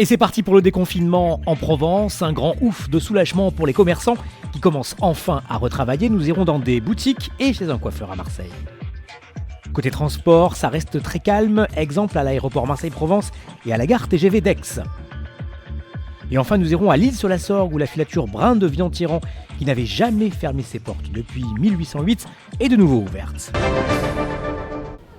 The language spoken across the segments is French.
Et c'est parti pour le déconfinement en Provence, un grand ouf de soulagement pour les commerçants qui commencent enfin à retravailler. Nous irons dans des boutiques et chez un coiffeur à Marseille. Côté transport, ça reste très calme, exemple à l'aéroport Marseille-Provence et à la gare TGV d'Aix. Et enfin, nous irons à l'Isle-sur-la-Sorgue où la filature Brin de Vian-Tyran, qui n'avait jamais fermé ses portes depuis 1808, est de nouveau ouverte.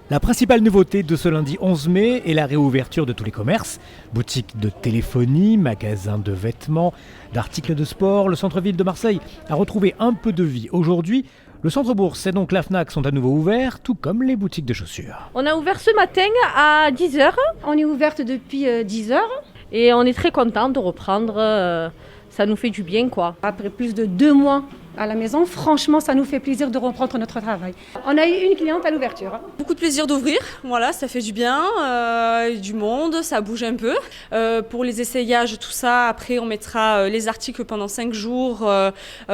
La principale nouveauté de ce lundi 11 mai est la réouverture de tous les commerces. Boutiques de téléphonie, magasins de vêtements, d'articles de sport. Le centre-ville de Marseille a retrouvé un peu de vie aujourd'hui. Le centre-bourse et donc la Fnac sont à nouveau ouverts, tout comme les boutiques de chaussures. On a ouvert ce matin à 10h. On est ouverte depuis 10h. Et on est très content de reprendre. Ça nous fait du bien, quoi. Après plus de 2 mois à la maison, franchement, ça nous fait plaisir de reprendre notre travail. On a eu une cliente à l'ouverture. Beaucoup de plaisir d'ouvrir, voilà, ça fait du bien, du monde, ça bouge un peu. Pour les essayages, tout ça, après on mettra les articles pendant 5 jours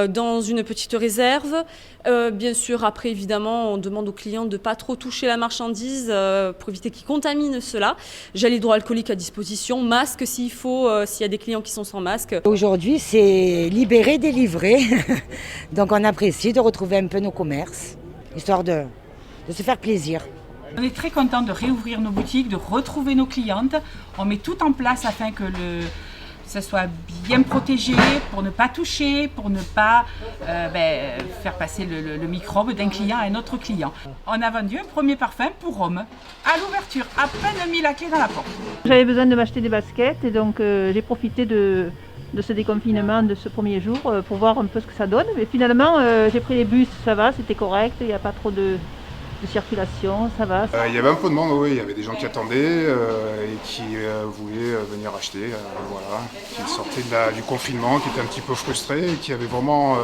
dans une petite réserve. Bien sûr, après évidemment, on demande aux clients de ne pas trop toucher la marchandise pour éviter qu'ils contaminent cela. Gel hydroalcoolique à disposition, masque s'il faut, s'il y a des clients qui sont sans masque. Aujourd'hui, c'est libéré, délivré. Donc on apprécie de retrouver un peu nos commerces, histoire de se faire plaisir. On est très content de réouvrir nos boutiques, de retrouver nos clientes. On met tout en place afin que ça soit bien protégé, pour ne pas toucher, pour ne pas faire passer le microbe d'un client à un autre client. On a vendu un premier parfum pour homme à l'ouverture, à peine mis la clé dans la porte. J'avais besoin de m'acheter des baskets et donc j'ai profité de ce déconfinement, de ce premier jour, pour voir un peu ce que ça donne. Mais finalement, j'ai pris les bus, ça va, c'était correct, il n'y a pas trop de circulation, ça va. Il y avait un peu de monde, oui, il y avait des gens qui attendaient et qui voulaient venir acheter, voilà, qui sortaient du confinement, qui étaient un petit peu frustrés et qui avaient vraiment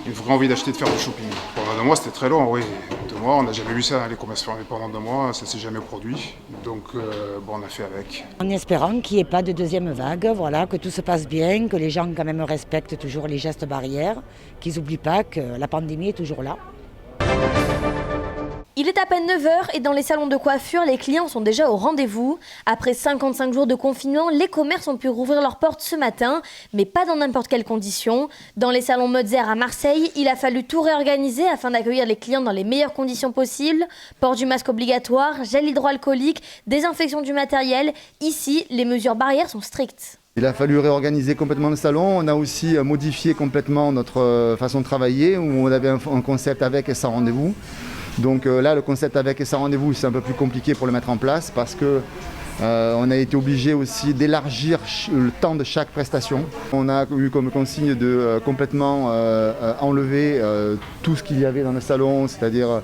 une vraie envie d'acheter, de faire du shopping. Pendant 2 mois, c'était très long, oui. 2 mois, on n'a jamais vu ça, les commerces fermés pendant 2 mois, ça ne s'est jamais produit. Donc, on a fait avec. En espérant qu'il n'y ait pas de deuxième vague, voilà, que tout se passe bien, que les gens quand même respectent toujours les gestes barrières, qu'ils n'oublient pas que la pandémie est toujours là. Il est à peine 9h et dans les salons de coiffure, les clients sont déjà au rendez-vous. Après 55 jours de confinement, les commerces ont pu rouvrir leurs portes ce matin, mais pas dans n'importe quelles conditions. Dans les salons Motzer à Marseille, il a fallu tout réorganiser afin d'accueillir les clients dans les meilleures conditions possibles. Port du masque obligatoire, gel hydroalcoolique, désinfection du matériel. Ici, les mesures barrières sont strictes. Il a fallu réorganiser complètement le salon. On a aussi modifié complètement notre façon de travailler, où on avait un concept avec et sans rendez-vous. Donc là, le concept avec et sans rendez-vous, c'est un peu plus compliqué pour le mettre en place parce que on a été obligé aussi d'élargir le temps de chaque prestation. On a eu comme consigne de complètement enlever tout ce qu'il y avait dans le salon, c'est-à-dire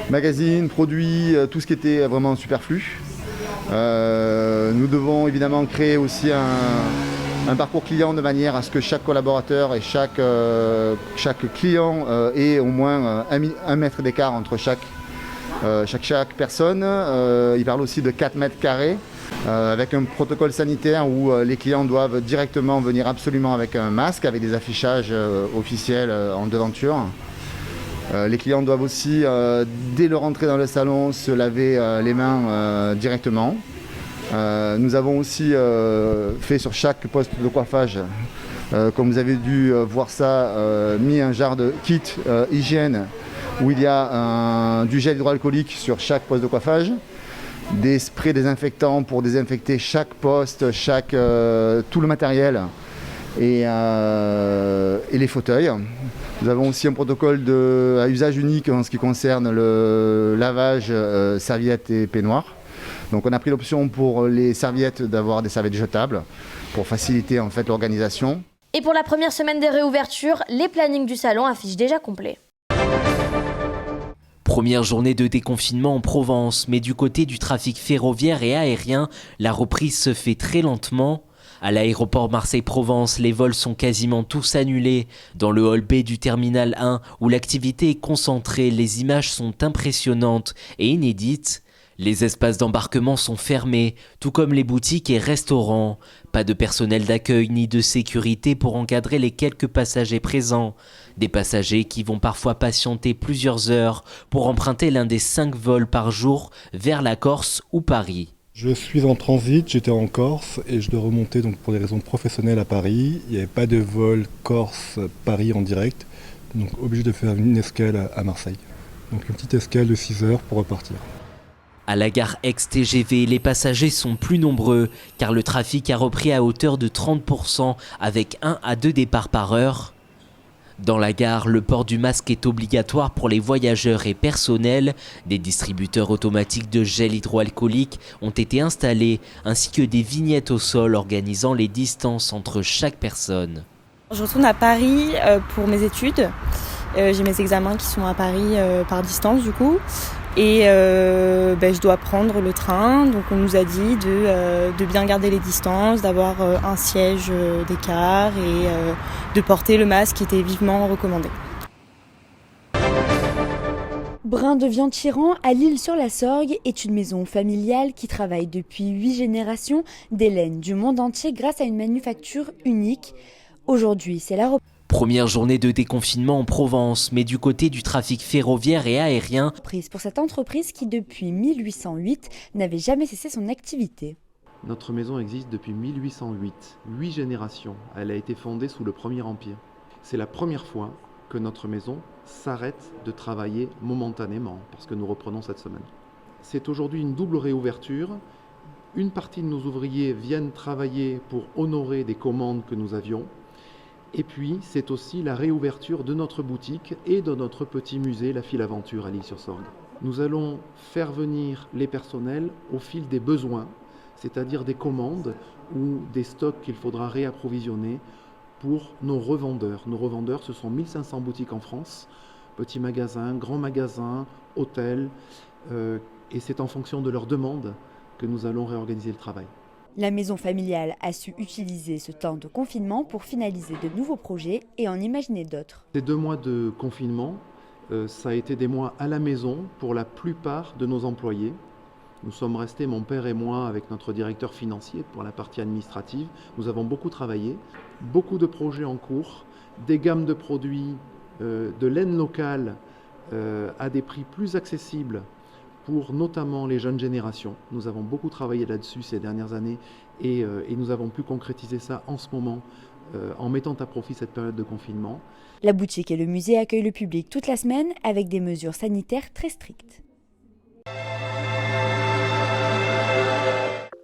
magazines, produits, tout ce qui était vraiment superflu. Nous devons évidemment créer aussi un parcours client de manière à ce que chaque collaborateur et chaque client ait au moins 1 mètre d'écart entre chaque personne. Il parle aussi de 4 mètres carrés avec un protocole sanitaire où les clients doivent directement venir absolument avec un masque, avec des affichages officiels en devanture. Les clients doivent aussi, dès leur entrée dans le salon, se laver les mains directement. Nous avons aussi fait sur chaque poste de coiffage, comme vous avez dû voir ça, mis un genre de kit hygiène où il y a du gel hydroalcoolique sur chaque poste de coiffage, des sprays désinfectants pour désinfecter chaque poste, tout le matériel et les fauteuils. Nous avons aussi un protocole à usage unique en ce qui concerne le lavage, serviettes et peignoirs. Donc on a pris l'option pour les serviettes d'avoir des serviettes jetables pour faciliter en fait l'organisation. Et pour la première semaine des réouvertures, les plannings du salon affichent déjà complet. Première journée de déconfinement en Provence, mais du côté du trafic ferroviaire et aérien, la reprise se fait très lentement. À l'aéroport Marseille-Provence, les vols sont quasiment tous annulés. Dans le hall B du terminal 1, où l'activité est concentrée, les images sont impressionnantes et inédites. Les espaces d'embarquement sont fermés, tout comme les boutiques et restaurants. Pas de personnel d'accueil ni de sécurité pour encadrer les quelques passagers présents. Des passagers qui vont parfois patienter plusieurs heures pour emprunter l'un des 5 vols par jour vers la Corse ou Paris. Je suis en transit, j'étais en Corse et je dois remonter donc pour des raisons professionnelles à Paris. Il n'y avait pas de vol Corse-Paris en direct, donc obligé de faire une escale à Marseille. Donc une petite escale de 6 heures pour repartir. À la gare ex-TGV, les passagers sont plus nombreux car le trafic a repris à hauteur de 30% avec 1 à 2 départs par heure. Dans la gare, le port du masque est obligatoire pour les voyageurs et personnels. Des distributeurs automatiques de gel hydroalcoolique ont été installés, ainsi que des vignettes au sol organisant les distances entre chaque personne. Je retourne à Paris pour mes études. J'ai mes examens qui sont à Paris par distance du coup. Et je dois prendre le train, donc on nous a dit de bien garder les distances, d'avoir un siège d'écart et de porter le masque qui était vivement recommandé. Brin de Viande-Chiran à l'Isle-sur-la-Sorgue est une maison familiale qui travaille depuis 8 générations des laines du monde entier grâce à une manufacture unique. Aujourd'hui, c'est la Première journée de déconfinement en Provence, mais du côté du trafic ferroviaire et aérien. Pour cette entreprise qui, depuis 1808, n'avait jamais cessé son activité. Notre maison existe depuis 1808, 8 générations. Elle a été fondée sous le Premier Empire. C'est la première fois que notre maison s'arrête de travailler momentanément, parce que nous reprenons cette semaine. C'est aujourd'hui une double réouverture. Une partie de nos ouvriers viennent travailler pour honorer des commandes que nous avions. Et puis, c'est aussi la réouverture de notre boutique et de notre petit musée, la File Aventure à l'Isle-sur-Sorgue. Nous allons faire venir les personnels au fil des besoins, c'est-à-dire des commandes ou des stocks qu'il faudra réapprovisionner pour nos revendeurs. Nos revendeurs, ce sont 1500 boutiques en France, petits magasins, grands magasins, hôtels, et c'est en fonction de leurs demandes que nous allons réorganiser le travail. La maison familiale a su utiliser ce temps de confinement pour finaliser de nouveaux projets et en imaginer d'autres. Ces 2 mois de confinement, ça a été des mois à la maison pour la plupart de nos employés. Nous sommes restés, mon père et moi, avec notre directeur financier pour la partie administrative. Nous avons beaucoup travaillé, beaucoup de projets en cours, des gammes de produits, de laine locale à des prix plus accessibles pour notamment les jeunes générations. Nous avons beaucoup travaillé là-dessus ces dernières années et nous avons pu concrétiser ça en ce moment en mettant à profit cette période de confinement. La boutique et le musée accueillent le public toute la semaine avec des mesures sanitaires très strictes.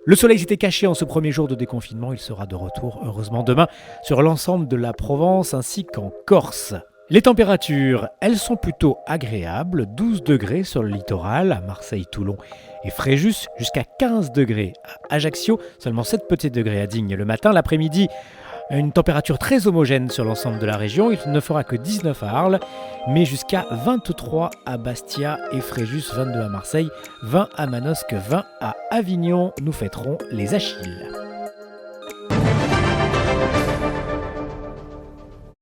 Le soleil s'était caché en ce premier jour de déconfinement. Il sera de retour, heureusement, demain sur l'ensemble de la Provence ainsi qu'en Corse. Les températures, elles sont plutôt agréables, 12 degrés sur le littoral, à Marseille, Toulon et Fréjus, jusqu'à 15 degrés à Ajaccio, seulement 7 petits degrés à Digne le matin. L'après-midi, une température très homogène sur l'ensemble de la région, il ne fera que 19 à Arles, mais jusqu'à 23 à Bastia et Fréjus, 22 à Marseille, 20 à Manosque, 20 à Avignon. Nous fêterons les Achilles.